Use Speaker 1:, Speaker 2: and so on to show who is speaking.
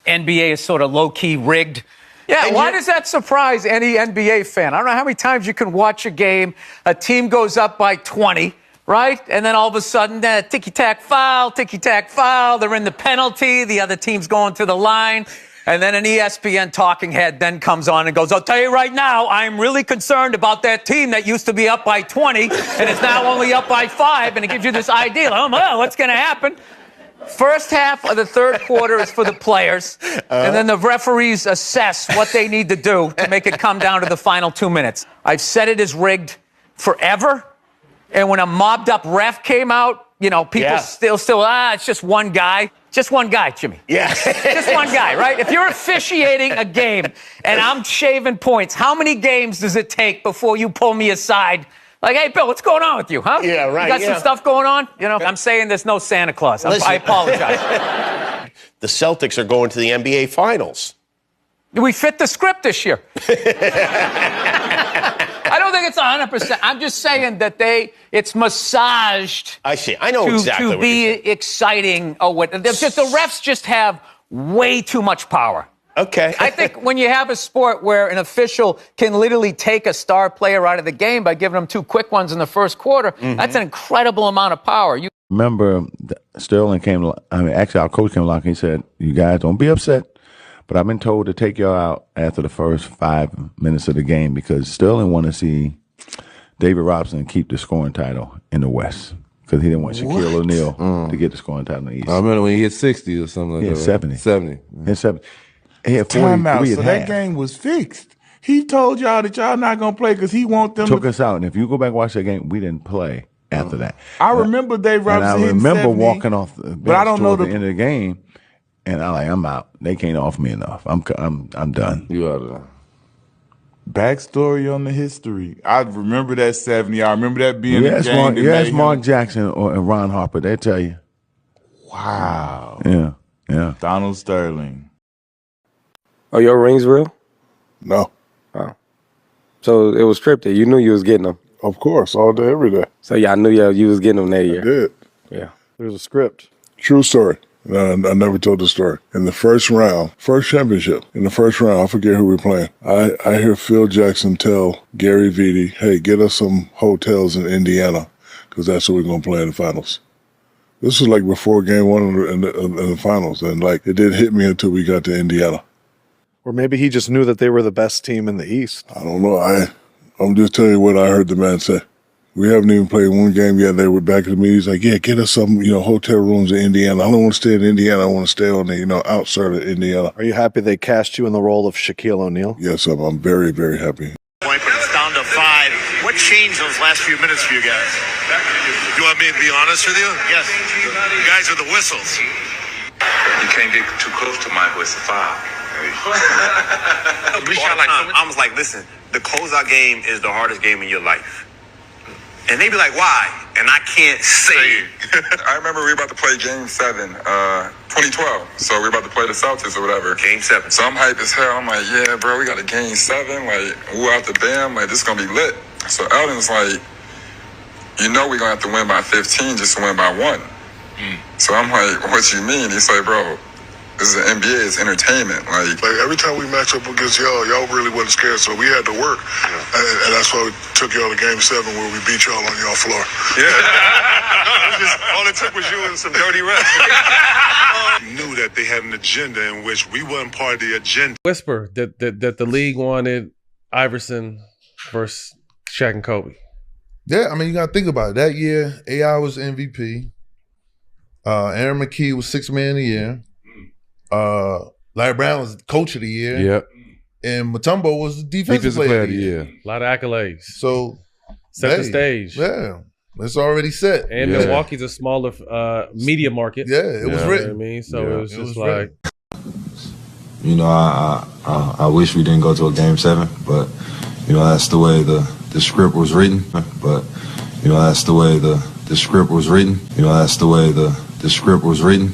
Speaker 1: NBA is sort of low-key rigged.
Speaker 2: Yeah,
Speaker 1: And
Speaker 2: why does that surprise any NBA fan? I don't know how many times you can watch a game, a team goes up by 20, right? And then all of a sudden, ticky-tack foul, they're in the penalty, the other team's going to the line. And then an ESPN talking head then comes on and goes, I'll tell you right now, I'm really concerned about that team that used to be up by 20 and is now only up by 5. And it gives you this idea, like, oh, what's going to happen? First half of the third quarter is for the players, and then the referees assess what they need to do to make it come down to the final 2 minutes. I've said it is rigged forever, and when a mobbed-up ref came out, you know, people still, it's just one guy. Just one guy, Jimmy.
Speaker 3: Yeah.
Speaker 2: Just one guy, right? If you're officiating a game and I'm shaving points, how many games does it take before you pull me aside? Like, hey, Bill, what's going on with you, huh?
Speaker 3: Yeah, right.
Speaker 2: You got some stuff going on? You know, I'm saying there's no Santa Claus. I apologize.
Speaker 3: The Celtics are going to the NBA Finals.
Speaker 2: We fit the script this year. I don't think it's 100%. I'm just saying that it's massaged.
Speaker 3: I see. I know exactly
Speaker 2: to be exciting. The refs just have way too much power.
Speaker 3: Okay.
Speaker 2: I think when you have a sport where an official can literally take a star player out of the game by giving them 2 quick ones in the first quarter, that's an incredible amount of power.
Speaker 4: Remember, Sterling actually our coach came along and he said, you guys don't be upset, but I've been told to take y'all out after the first 5 minutes of the game because Sterling wanted to see David Robinson keep the scoring title in the West because he didn't want Shaquille O'Neal to get the scoring title in the East.
Speaker 5: I remember when he hit 60 or something like that.
Speaker 4: 70.
Speaker 5: 70.
Speaker 4: He had 70. He had 43
Speaker 6: Time out.
Speaker 4: at
Speaker 6: So
Speaker 4: half.
Speaker 6: that game was fixed. He told y'all that y'all not going to play because he want them
Speaker 4: Took us out. And if you go back and watch that game, we didn't play after that.
Speaker 6: I remember Dave Robinson
Speaker 4: And I
Speaker 6: hitting
Speaker 4: remember
Speaker 6: 70,
Speaker 4: walking off the bench
Speaker 6: but I don't know
Speaker 4: toward the end of the game, and I'm out. They can't offer me enough. I'm done.
Speaker 5: You out of there.
Speaker 6: Backstory on the history. I remember that 70. I remember that being a game.
Speaker 4: You ask Mark Jackson or Ron Harper, they'll tell you.
Speaker 6: Wow.
Speaker 4: Yeah.
Speaker 6: Donald Sterling.
Speaker 7: Are your rings real?
Speaker 8: No.
Speaker 7: Oh. So it was scripted. You knew you was getting them.
Speaker 8: Of course, all day, every day.
Speaker 7: So y'all knew you was getting them that year.
Speaker 8: I did.
Speaker 7: Yeah.
Speaker 8: There's a script. True story. I never told the story. In the first round, first championship, in the first round, I forget who we're playing. I hear Phil Jackson tell Gary Vitti, hey, get us some hotels in Indiana because that's where we're going to play in the finals. This was like before game 1 in the finals, and like it didn't hit me until we got to Indiana.
Speaker 9: Or maybe he just knew that they were the best team in the East.
Speaker 8: I don't know. I'm just telling you what I heard the man say. We haven't even played one game yet. They were back at the meeting. He's like, yeah, get us some, hotel rooms in Indiana. I don't want to stay in Indiana. I want to stay on the, outside of Indiana.
Speaker 9: Are you happy they cast you in the role of Shaquille O'Neal?
Speaker 8: Yes, I'm very, very happy.
Speaker 10: Point, but it's down to 5. What changed those last few minutes for you guys?
Speaker 11: You want me to be honest with you?
Speaker 10: Yes.
Speaker 11: You guys are the whistles.
Speaker 12: You can't get too close to Michael. It's a foul.
Speaker 10: I was like, listen, the closeout game is the hardest game in your life. And they be like, why? And I can't say it.
Speaker 12: I remember we were about to play Game 7, 2012. So we were about to play the Celtics or whatever.
Speaker 10: Game 7.
Speaker 12: So I'm hyped as hell. I'm like, yeah, bro, we got a Game 7. Like, woo out the bam. Like, this is going to be lit. So Eldon's like, we're going to have to win by 15 just to win by 1. So I'm like, what you mean? He's like, bro, this is the NBA, it's entertainment. Like
Speaker 8: every time we match up against y'all really wasn't scared, so we had to work. And that's why we took y'all to Game 7 where we beat y'all on y'all floor.
Speaker 11: Yeah. All it took was you and some dirty refs. We knew that they had an agenda in which we weren't part of the agenda.
Speaker 13: Whisper that the league wanted Iverson versus Shaq and Kobe.
Speaker 14: Yeah, I mean, you got to think about it. That year, AI was MVP. Aaron McKee was 6th man of the year. Larry Brown was coach of the year.
Speaker 5: Yep.
Speaker 14: And Mutombo was the defensive player of the year.
Speaker 13: A lot of accolades.
Speaker 14: So
Speaker 13: set the stage.
Speaker 14: Yeah. It's already set.
Speaker 13: And Milwaukee's a smaller media market.
Speaker 14: Yeah, it was written.
Speaker 13: You know what I mean? So it was just like
Speaker 15: I wish we didn't go to a Game 7, but that's the way the script was written. But that's the way the script was written. That's the way the script was written.